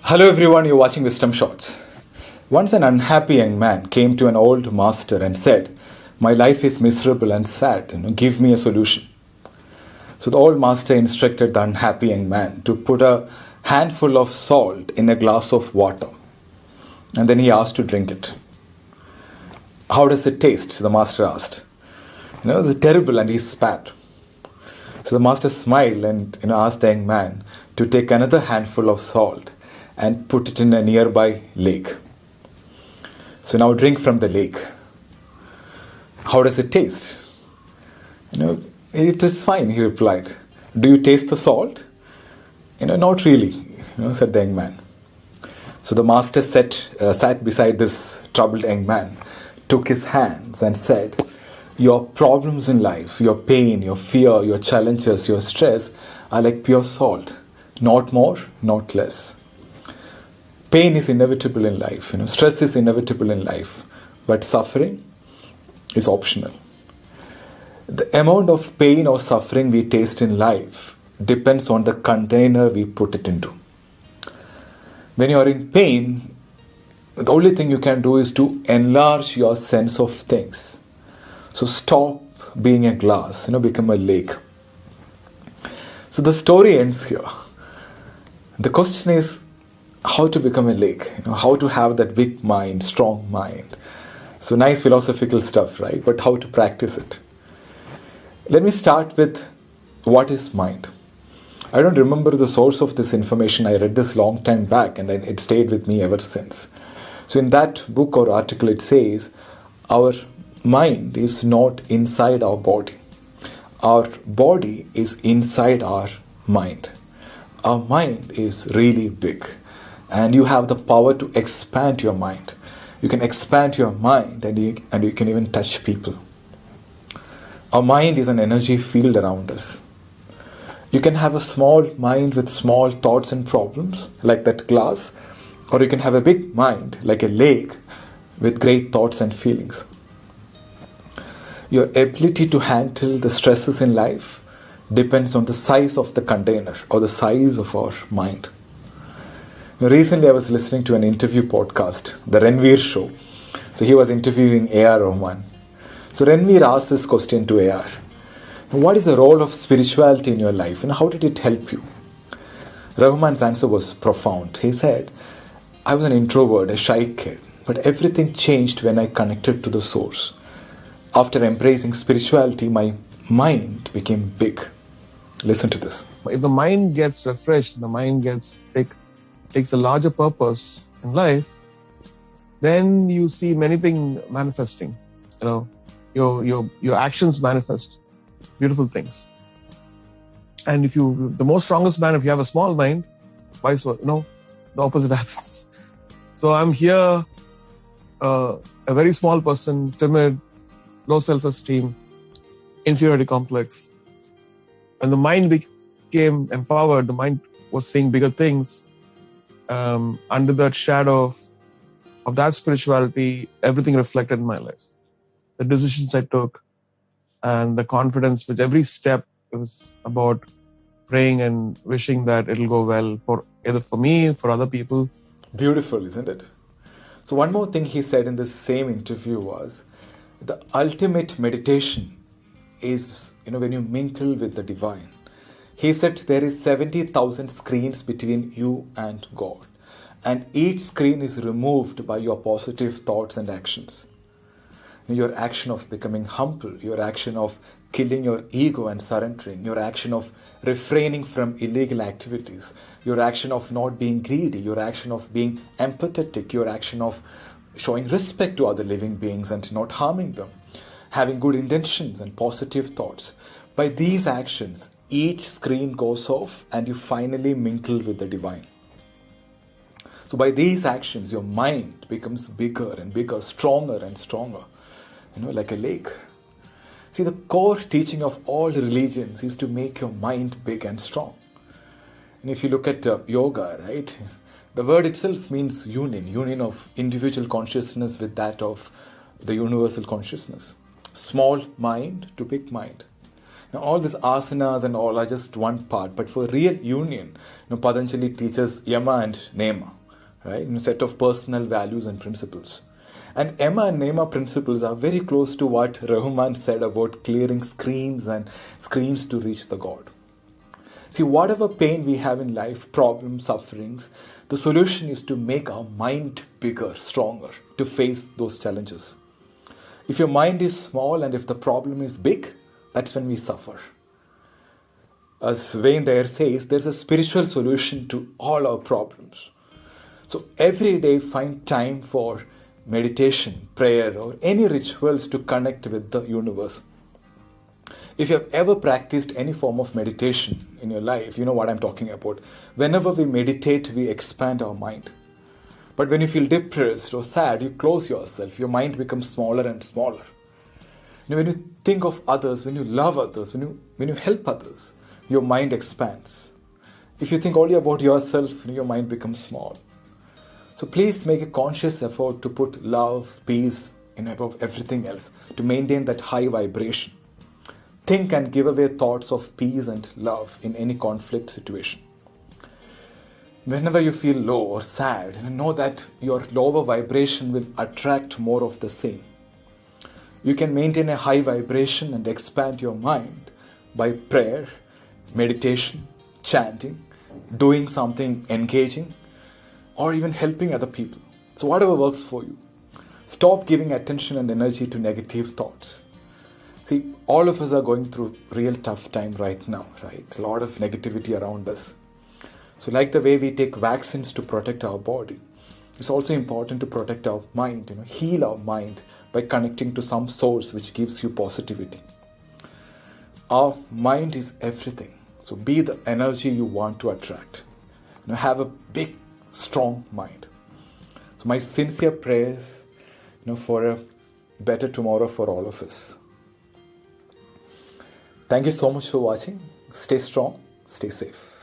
Hello everyone, you're watching Wisdom Shots. Once an unhappy young man came to an old master and said, "My life is miserable and sad, give me a solution." So the old master instructed the unhappy young man to put a handful of salt in a glass of water. And then he asked to drink it. "How does it taste?" the master asked. It's terrible, and he spat. So the master smiled and asked the young man to take another handful of salt and put it in a nearby lake. So now drink from the lake. "How does it taste?" "It is fine," he replied. "Do you taste the salt?" "Not really," said the young man. So the master sat beside this troubled young man, took his hands and said, "Your problems in life, your pain, your fear, your challenges, your stress are like pure salt, not more, not less. Pain is inevitable in life, stress is inevitable in life, but suffering is optional. The amount of pain or suffering we taste in life depends on the container we put it into. When you are in pain, the only thing you can do is to enlarge your sense of things. So stop being a glass, become a lake." So the story ends here. The question is how to become a lake, how to have that big mind, strong mind. So nice philosophical stuff, right? But how to practice it? Let me start with what is mind. I don't remember the source of this information. I read this long time back and it stayed with me ever since. So in that book or article it says, our mind is not inside our body. Our body is inside our mind. Our mind is really big. And you have the power to expand your mind. You can expand your mind and you can even touch people. Our mind is an energy field around us. You can have a small mind with small thoughts and problems, like that glass, or you can have a big mind, like a lake, with great thoughts and feelings. Your ability to handle the stresses in life depends on the size of the container or the size of our mind. Recently, I was listening to an interview podcast, The Ranveer Show. So he was interviewing A.R. Rahman. So Ranveer asked this question to A.R. "What is the role of spirituality in your life and how did it help you?" Rahman's answer was profound. He said, "I was an introvert, a shy kid, but everything changed when I connected to the source. After embracing spirituality, my mind became big." Listen to this. If the mind gets refreshed, the mind takes a larger purpose in life, then you see many things manifesting. Your actions manifest beautiful things. And the most strongest man, if you have a small mind, vice versa, the opposite happens. So I'm here, a very small person, timid, low self-esteem, inferiority complex. When the mind became empowered, the mind was seeing bigger things. Under that shadow of that spirituality, everything reflected in my life. The decisions I took and the confidence with every step, it was about praying and wishing that it'll go well for either for me, for other people. Beautiful, isn't it? So one more thing he said in this same interview was, the ultimate meditation is, when you mingle with the divine. He said there is 70,000 screens between you and God. And each screen is removed by your positive thoughts and actions. Your action of becoming humble, your action of killing your ego and surrendering, your action of refraining from illegal activities, your action of not being greedy, your action of being empathetic, your action of showing respect to other living beings and not harming them, having good intentions and positive thoughts. By these actions, each screen goes off and you finally mingle with the divine. So by these actions, your mind becomes bigger and bigger, stronger and stronger, like a lake. See, the core teaching of all religions is to make your mind big and strong. And if you look at yoga, right, the word itself means union of individual consciousness with that of the universal consciousness. Small mind to big mind. Now, all these asanas and all are just one part, but for real union, Patanjali teaches yama and nema, right? A set of personal values and principles. And yama and nema principles are very close to what Rahman said about clearing screens to reach the God. See, whatever pain we have in life, problems, sufferings, the solution is to make our mind bigger, stronger, to face those challenges. If your mind is small and if the problem is big, that's when we suffer. As Wayne Dyer says, there's a spiritual solution to all our problems. So every day find time for meditation, prayer, or any rituals to connect with the universe. If you have ever practiced any form of meditation in your life, you know what I'm talking about. Whenever we meditate, we expand our mind. But when you feel depressed or sad, you close yourself. Your mind becomes smaller and smaller. When you think of others, when you love others, when you help others, your mind expands. If you think only about yourself, your mind becomes small. So please make a conscious effort to put love, peace above everything else, to maintain that high vibration. Think and give away thoughts of peace and love in any conflict situation. Whenever you feel low or sad, know that your lower vibration will attract more of the same. You can maintain a high vibration and expand your mind by prayer, meditation, chanting, doing something engaging, or even helping other people. So whatever works for you. Stop giving attention and energy to negative thoughts. See, all of us are going through real tough time right now, right? A lot of negativity around us. So like the way we take vaccines to protect our body, it's also important to protect our mind, heal our mind by connecting to some source which gives you positivity. Our mind is everything. So be the energy you want to attract. Have a big, strong mind. So my sincere prayers, for a better tomorrow for all of us. Thank you so much for watching. Stay strong, stay safe.